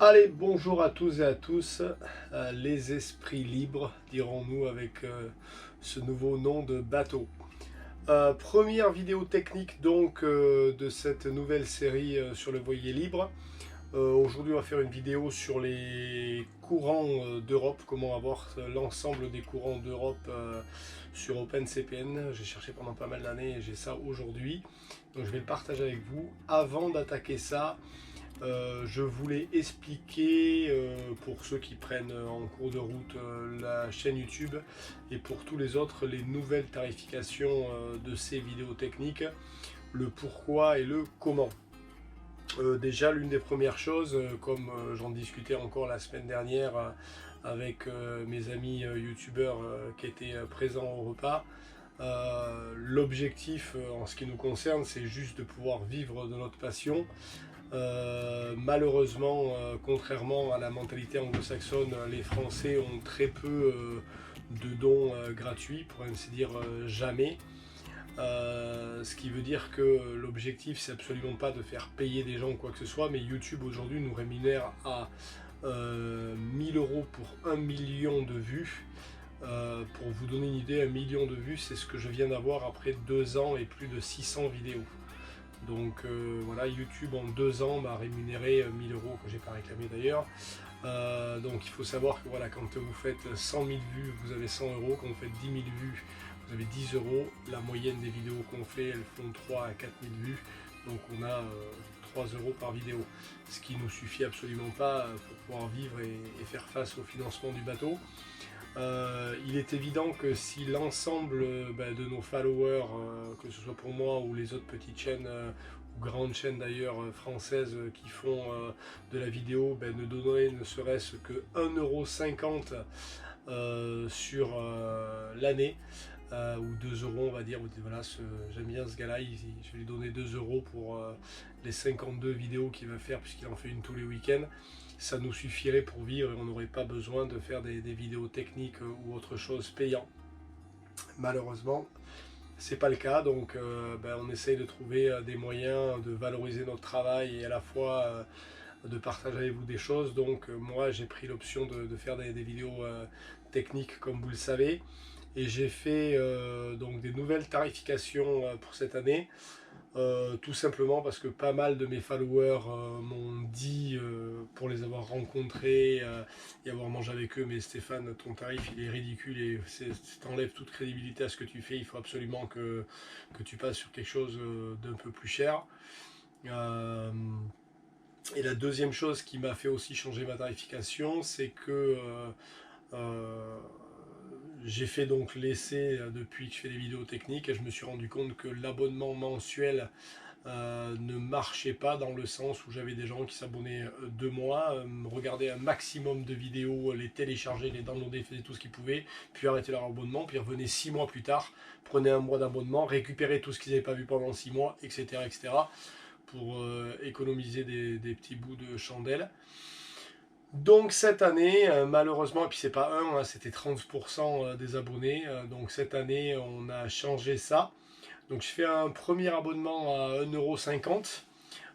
Allez, bonjour à tous et à tous, les esprits libres, dirons-nous avec ce nouveau nom de bateau. Première vidéo technique donc de cette nouvelle série sur le voilier libre. Aujourd'hui on va faire une vidéo sur les courants d'Europe, comment avoir l'ensemble des courants d'Europe sur OpenCPN. J'ai cherché pendant pas mal d'années et j'ai ça aujourd'hui. Donc je vais le partager avec vous. Avant d'attaquer ça, je voulais expliquer pour ceux qui prennent en cours de route la chaîne YouTube et pour tous les autres les nouvelles tarifications de ces vidéos techniques, le pourquoi et le comment. Déjà l'une des premières choses, comme j'en discutais encore la semaine dernière avec mes amis youtubeurs qui étaient présents au repas, l'objectif en ce qui nous concerne c'est juste de pouvoir vivre de notre passion. Malheureusement, contrairement à la mentalité anglo-saxonne, les Français ont très peu de dons gratuits, pour ainsi dire jamais. Ce qui veut dire que l'objectif, c'est absolument pas de faire payer des gens ou quoi que ce soit, mais YouTube aujourd'hui nous rémunère à 1000 € pour 1 million de vues. Pour vous donner une idée, 1 million de vues, c'est ce que je viens d'avoir après 2 ans et plus de 600 vidéos. Donc voilà, YouTube en 2 ans m'a rémunéré 1000 € que j'ai pas réclamé d'ailleurs. Donc il faut savoir que voilà, quand vous faites 100 000 vues, vous avez 100 €. Quand vous faites 10 000 vues, vous avez 10 €. La moyenne des vidéos qu'on fait, elles font 3 à 4 000 vues. Donc on a 3 € par vidéo. Ce qui nous suffit absolument pas pour pouvoir vivre et faire face au financement du bateau. Il est évident que si l'ensemble de nos followers, que ce soit pour moi ou les autres petites chaînes ou grandes chaînes d'ailleurs françaises qui font de la vidéo, ne donneraient ne serait-ce que 1,50 € sur l'année, ou 2 € on va dire, voilà, j'aime bien ce gars là, je vais lui donner 2 € pour les 52 vidéos qu'il va faire puisqu'il en fait une tous les week-ends. Ça nous suffirait pour vivre et on n'aurait pas besoin de faire des vidéos techniques ou autre chose payant. Malheureusement, c'est pas le cas, donc on essaye de trouver des moyens de valoriser notre travail et à la fois de partager avec vous des choses. Donc moi j'ai pris l'option de faire des vidéos techniques comme vous le savez, et j'ai fait donc des nouvelles tarifications pour cette année. Tout simplement parce que pas mal de mes followers m'ont dit, pour les avoir rencontrés et avoir mangé avec eux, mais Stéphane, ton tarif il est ridicule et t'enlèves toute crédibilité à ce que tu fais, il faut absolument que tu passes sur quelque chose d'un peu plus cher. Et la deuxième chose qui m'a fait aussi changer ma tarification, c'est que euh, j'ai fait donc l'essai depuis que je fais des vidéos techniques et je me suis rendu compte que l'abonnement mensuel ne marchait pas, dans le sens où j'avais des gens qui s'abonnaient 2 mois, regardaient un maximum de vidéos, les télécharger, les downloader, faisaient tout ce qu'ils pouvaient, puis arrêtaient leur abonnement, puis revenaient 6 mois plus tard, prenaient 1 mois d'abonnement, récupéraient tout ce qu'ils n'avaient pas vu pendant 6 mois, etc. etc. pour économiser des petits bouts de chandelle. Donc cette année, malheureusement, et puis c'est pas un, hein, c'était 30% des abonnés, donc cette année on a changé ça. Donc je fais un premier abonnement à 1,50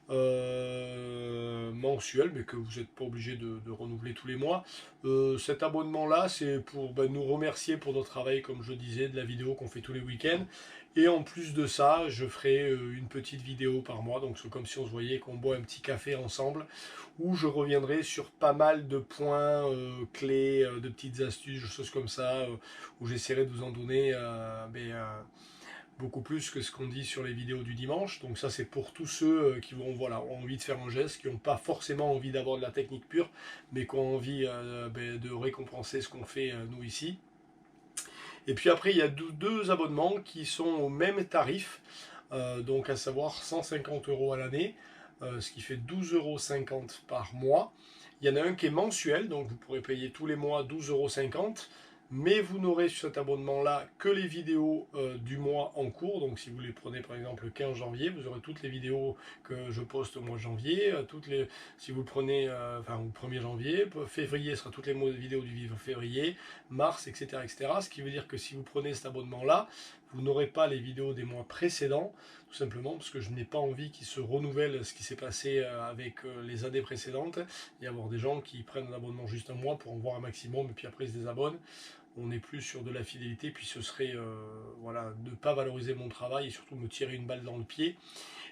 € mensuel, mais que vous n'êtes pas obligé de renouveler tous les mois. Cet abonnement-là, c'est pour nous remercier pour notre travail, comme je disais, de la vidéo qu'on fait tous les week-ends. Et en plus de ça, je ferai une petite vidéo par mois, donc c'est comme si on se voyait, qu'on boit un petit café ensemble, où je reviendrai sur pas mal de points clés, de petites astuces, de choses comme ça, où j'essaierai de vous en donner beaucoup plus que ce qu'on dit sur les vidéos du dimanche. Donc ça c'est pour tous ceux qui ont envie de faire un geste, qui n'ont pas forcément envie d'avoir de la technique pure, mais qui ont envie de récompenser ce qu'on fait nous ici. Et puis après il y a deux abonnements qui sont au même tarif, donc à savoir 150 € à l'année, ce qui fait 12,50 € par mois. Il y en a un qui est mensuel, donc vous pourrez payer tous les mois 12,50 €, mais vous n'aurez sur cet abonnement-là que les vidéos du mois en cours. Donc si vous les prenez par exemple le 15 janvier, vous aurez toutes les vidéos que je poste au mois de janvier. Si vous le prenez au 1er janvier, février sera toutes les vidéos du février, mars, etc., etc. Ce qui veut dire que si vous prenez cet abonnement-là, vous n'aurez pas les vidéos des mois précédents, tout simplement parce que je n'ai pas envie qu'il se renouvelle ce qui s'est passé avec les années précédentes, et avoir des gens qui prennent un abonnement juste un mois pour en voir un maximum, et puis après ils se désabonnent. On n'est plus sur de la fidélité, puis ce serait voilà, ne pas valoriser mon travail et surtout me tirer une balle dans le pied.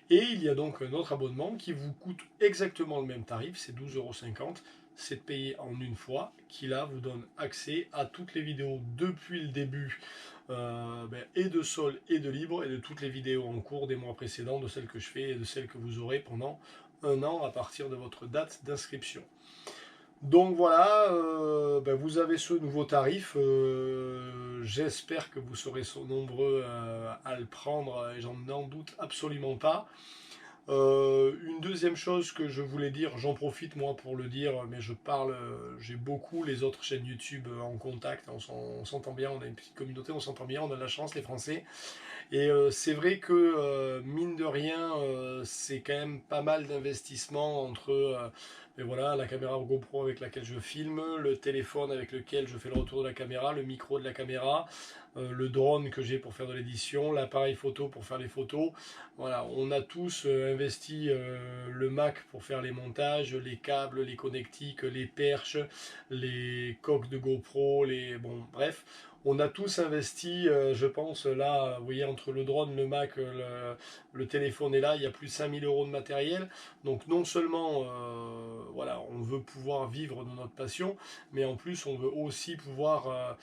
Et il y a donc un autre abonnement qui vous coûte exactement le même tarif, c'est 12,50 €. C'est de payer en une fois, qui là vous donne accès à toutes les vidéos depuis le début, et de sol et de libre, et de toutes les vidéos en cours des mois précédents, de celles que je fais et de celles que vous aurez pendant un an à partir de votre date d'inscription. Donc voilà, vous avez ce nouveau tarif. J'espère que vous serez nombreux à le prendre, et j'en doute absolument pas. Une deuxième chose que je voulais dire, j'en profite moi pour le dire, mais je parle, j'ai beaucoup les autres chaînes YouTube en contact, on s'entend bien, on a une petite communauté, on s'entend bien, on a de la chance les Français. Et c'est vrai que, mine de rien, c'est quand même pas mal d'investissements entre voilà, la caméra GoPro avec laquelle je filme, le téléphone avec lequel je fais le retour de la caméra, le micro de la caméra, le drone que j'ai pour faire de l'édition, l'appareil photo pour faire les photos. Voilà, on a tous investi le Mac pour faire les montages, les câbles, les connectiques, les perches, les coques de GoPro, bon, bref. On a tous investi, je pense, là, vous voyez, entre le drone, le Mac, le téléphone et là, il y a plus de 5000 € de matériel. Donc non seulement, voilà, on veut pouvoir vivre de notre passion, mais en plus, on veut aussi pouvoir...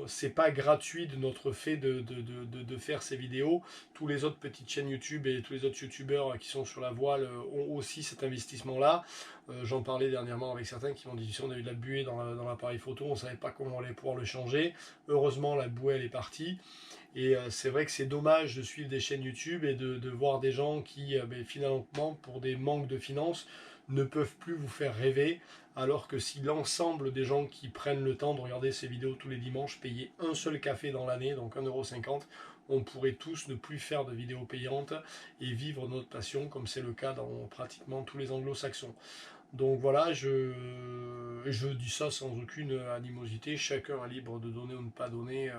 c'est pas gratuit de notre fait de faire ces vidéos. Tous les autres petites chaînes YouTube et tous les autres youtubeurs qui sont sur la voile ont aussi cet investissement-là. J'en parlais dernièrement avec certains qui m'ont dit si on a eu de la buée dans l'appareil photo, on ne savait pas comment on allait pouvoir le changer. Heureusement, la bouée elle est partie. Et c'est vrai que c'est dommage de suivre des chaînes YouTube et de voir des gens qui, finalement, pour des manques de finances, ne peuvent plus vous faire rêver. Alors que si l'ensemble des gens qui prennent le temps de regarder ces vidéos tous les dimanches payaient un seul café dans l'année, donc 1,50 €, on pourrait tous ne plus faire de vidéos payantes et vivre notre passion, comme c'est le cas dans pratiquement tous les anglo-saxons. Donc voilà, je dis ça sans aucune animosité, chacun est libre de donner ou ne pas donner,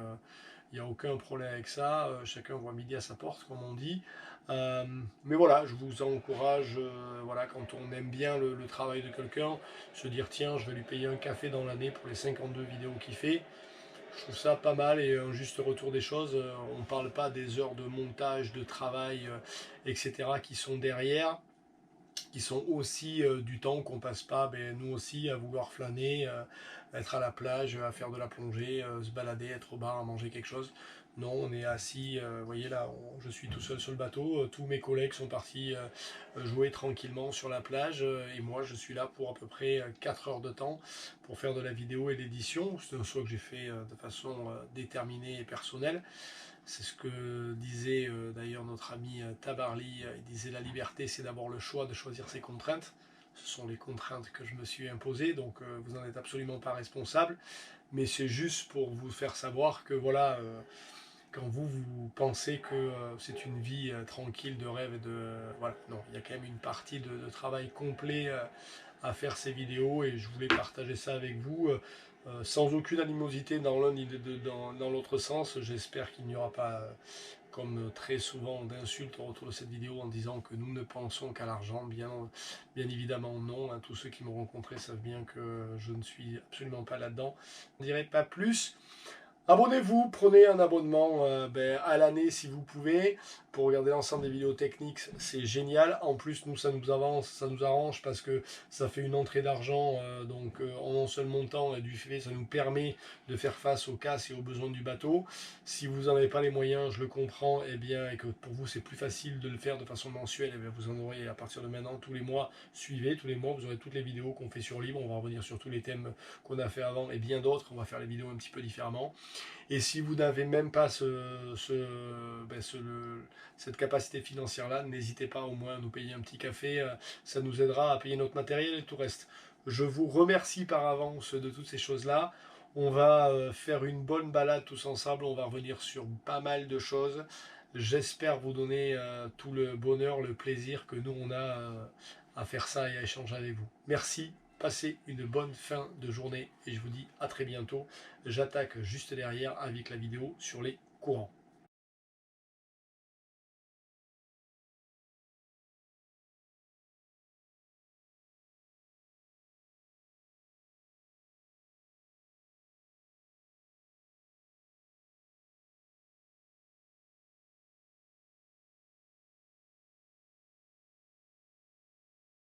il n'y a aucun problème avec ça, chacun voit midi à sa porte, comme on dit. Mais voilà, je vous encourage, voilà, quand on aime bien le travail de quelqu'un, se dire tiens, je vais lui payer un café dans l'année pour les 52 vidéos qu'il fait. Je trouve ça pas mal et un juste retour des choses. On ne parle pas des heures de montage, de travail, etc. qui sont derrière, qui sont aussi du temps qu'on passe pas, nous aussi, à vouloir flâner, être à la plage, à faire de la plongée, se balader, être au bar, à manger quelque chose. Non, on est assis, vous voyez là, je suis tout seul sur le bateau, tous mes collègues sont partis jouer tranquillement sur la plage, et moi je suis là pour à peu près 4 heures de temps pour faire de la vidéo et l'édition. C'est un choix que j'ai fait de façon déterminée et personnelle. C'est ce que disait d'ailleurs notre ami Tabarly. Il disait la liberté, c'est d'abord le choix de choisir ses contraintes. Ce sont les contraintes que je me suis imposées, donc vous n'en êtes absolument pas responsable. Mais c'est juste pour vous faire savoir que voilà, quand vous pensez que c'est une vie tranquille de rêve et de... voilà, non, il y a quand même une partie de travail complet à faire ces vidéos et je voulais partager ça avec vous. Sans aucune animosité dans l'un ni dans l'autre sens. J'espère qu'il n'y aura pas, comme très souvent, d'insultes autour de cette vidéo en disant que nous ne pensons qu'à l'argent. Bien évidemment non. Tous ceux qui m'ont rencontré savent bien que je ne suis absolument pas là-dedans. Je ne dirai pas plus. Abonnez-vous, prenez un abonnement à l'année si vous pouvez pour regarder l'ensemble des vidéos techniques, c'est génial. En plus, nous ça nous avance, ça nous arrange parce que ça fait une entrée d'argent en un seul montant et du fait ça nous permet de faire face aux casses et aux besoins du bateau. Si vous n'en avez pas les moyens, je le comprends, et que pour vous c'est plus facile de le faire de façon mensuelle, vous en aurez à partir de maintenant tous les mois. Suivez tous les mois, vous aurez toutes les vidéos qu'on fait sur Libre. On va revenir sur tous les thèmes qu'on a fait avant et bien d'autres. On va faire les vidéos un petit peu différemment. Et si vous n'avez même pas cette capacité financière-là, n'hésitez pas au moins à nous payer un petit café. Ça nous aidera à payer notre matériel et tout reste. Je vous remercie par avance de toutes ces choses-là. On va faire une bonne balade tous ensemble. On va revenir sur pas mal de choses. J'espère vous donner tout le bonheur, le plaisir que nous on a à faire ça et à échanger avec vous. Merci. Passez une bonne fin de journée et je vous dis à très bientôt. J'attaque juste derrière avec la vidéo sur les courants.